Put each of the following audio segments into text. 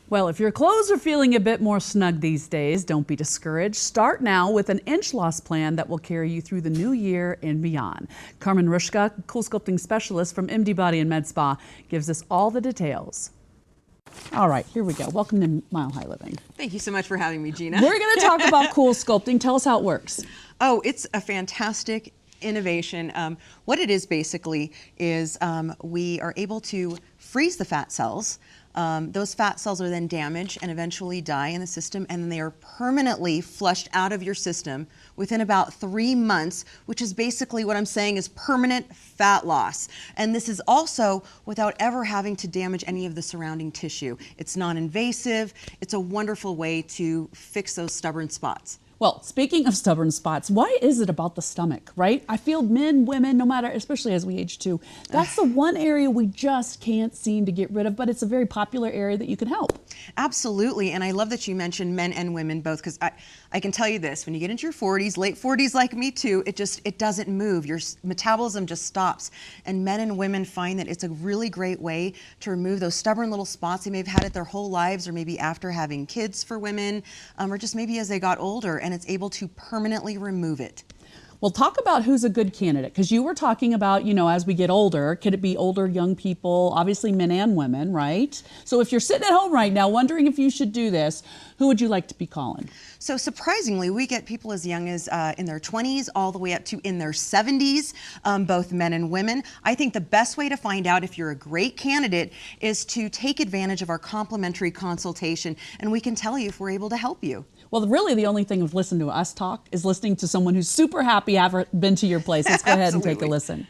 Well, if your clothes are feeling a bit more snug these days, don't be discouraged. Start now with an inch loss plan that will carry you through the new year and beyond. Carmen Rushka, Coolsculpting specialist from MD Body and Med Spa, gives us all the details. All right, here we go. Welcome to Mile High Living. Thank you so much for having me, Gina. We're going to talk about Coolsculpting. Tell us how it works. Oh, it's a fantastic innovation. What it is basically is we are able to freeze the fat cells. Those fat cells are then damaged and eventually die in the system, and then they are permanently flushed out of your system within about 3 months, which is basically what I'm saying is permanent fat loss. And this is also without ever having to damage any of the surrounding tissue. It's non-invasive. It's a wonderful way to fix those stubborn spots. Well, speaking of stubborn spots, why is it about the stomach, right? I feel men, women, no matter, especially as we age too, that's the one area we just can't seem to get rid of, but it's a very popular area that you can help. Absolutely, and I love that you mentioned men and women both, because I can tell you this, when you get into your 40s, late 40s like me too, it doesn't move. Your metabolism just stops. And men and women find that it's a really great way to remove those stubborn little spots they may have had it their whole lives, or maybe after having kids for women, or just maybe as they got older, and it's able to permanently remove it. Well, talk about who's a good candidate, because you were talking about, you know, as we get older, could it be older, young people, obviously men and women, right? So if you're sitting at home right now wondering if you should do this, who would you like to be calling? So surprisingly, we get people as young as in their 20s all the way up to in their 70s, both men and women. I think the best way to find out if you're a great candidate is to take advantage of our complimentary consultation, and we can tell you if we're able to help you. Well, really the only thing of listening to us talk is listening to someone who's super happy to have been to your place. Let's go ahead and take a listen.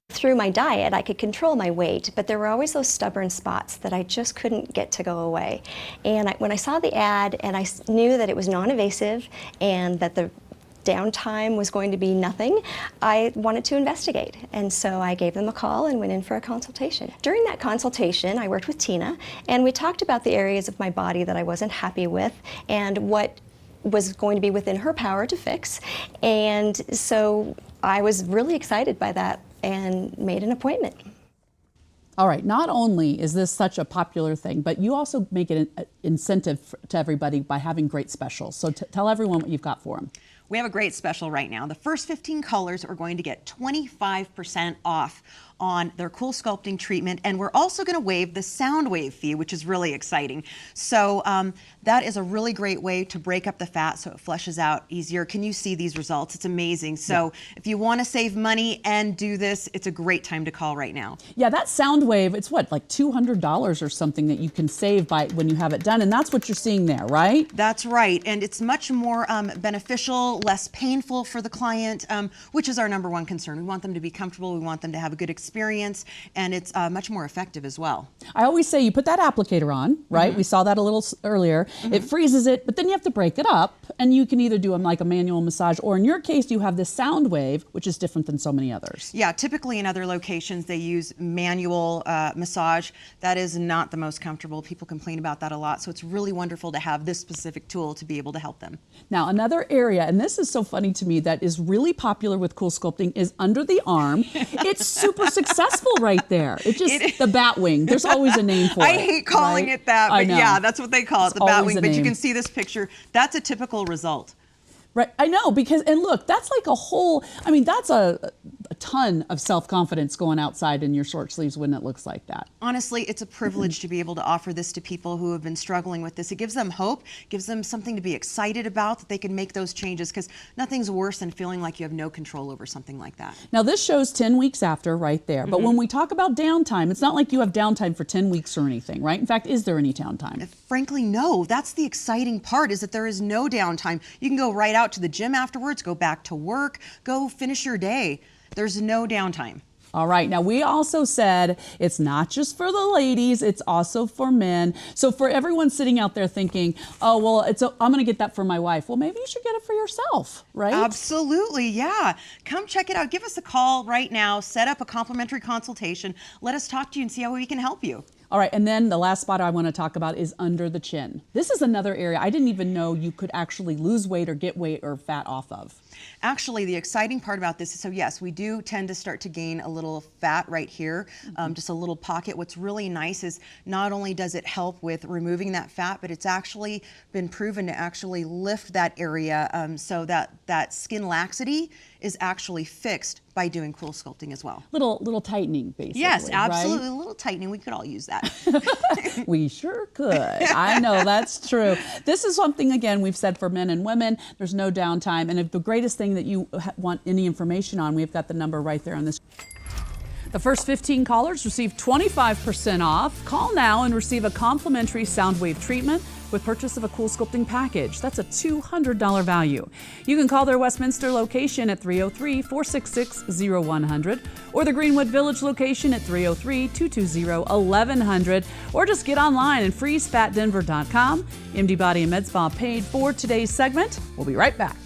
Through my diet, I could control my weight, but there were always those stubborn spots that I just couldn't get to go away. And when I saw the ad and I knew that it was non-invasive and that the downtime was going to be nothing, I wanted to investigate. And so I gave them a call and went in for a consultation. During that consultation, I worked with Tina, and we talked about the areas of my body that I wasn't happy with and what was going to be within her power to fix. And so I was really excited by that and made an appointment. All right, not only is this such a popular thing, but you also make it an incentive to everybody by having great specials. So tell everyone what you've got for them. We have a great special right now. The first 15 callers are going to get 25% off on their Coolsculpting treatment, and we're also going to waive the soundwave fee, which is really exciting. So that is a really great way to break up the fat so it flushes out easier. Can you see these results? It's amazing. So if you want to save money and do this, it's a great time to call right now. Yeah, that soundwave, it's what, like $200 or something that you can save by when you have it done, and that's what you're seeing there, right? That's right, and it's much more beneficial, less painful for the client, which is our number one concern. We want them to be comfortable, we want them to have a good experience, and it's much more effective as well. I always say you put that applicator on, right? We saw that a little earlier. It freezes it, but then you have to break it up, and you can either do them like a manual massage, or in your case, you have this sound wave, which is different than so many others. Yeah, typically in other locations, they use manual massage. That is not the most comfortable. People complain about that a lot, so it's really wonderful to have this specific tool to be able to help them. Now, another area, and this is so funny to me, that is really popular with Coolsculpting is under the arm. It's super successful right there. The bat wing. There's always a name for it. I hate calling it that, but yeah, that's what they call it, the bat wing. But you can see this picture. That's a typical result. Right, I know, because, and look, that's like a whole, I mean, that's a ton of self-confidence going outside in your short sleeves when it looks like that. Honestly, it's a privilege to be able to offer this to people who have been struggling with this. It gives them hope, gives them something to be excited about, that they can make those changes, because nothing's worse than feeling like you have no control over something like that. Now, this shows 10 weeks after right there, but when we talk about downtime, it's not like you have downtime for 10 weeks or anything, right? In fact, is there any downtime? Frankly, no. That's the exciting part, is that there is no downtime. You can go right out to the gym afterwards, go back to work, go finish your day. There's no downtime. All right, now we also said it's not just for the ladies, it's also for men. So for everyone sitting out there thinking, oh, well, I'm gonna get that for my wife. Well, maybe you should get it for yourself, right? Absolutely, yeah. Come check it out. Give us a call right now, set up a complimentary consultation. Let us talk to you and see how we can help you. All right, and then the last spot I want to talk about is under the chin. This is another area I didn't even know you could actually lose weight or get weight or fat off of. Actually, the exciting part about this is, so yes, we do tend to start to gain a little fat right here, just a little pocket. What's really nice is not only does it help with removing that fat, but it's actually been proven to actually lift that area so that that skin laxity is actually fixed by doing Coolsculpting as well. Little tightening, basically. Yes, absolutely. Right? A little tightening. We could all use that. We sure could. I know, that's true. This is something, again, we've said for men and women. There's no downtime. And if the greatest thing that you want any information on, we've got the number right there on this. The first 15 callers receive 25% off. Call now and receive a complimentary soundwave treatment with purchase of a Coolsculpting package. That's a $200 value. You can call their Westminster location at 303-466-0100 or the Greenwood Village location at 303-220-1100, or just get online at freezefatdenver.com. MD Body and Med Spa paid for today's segment. We'll be right back.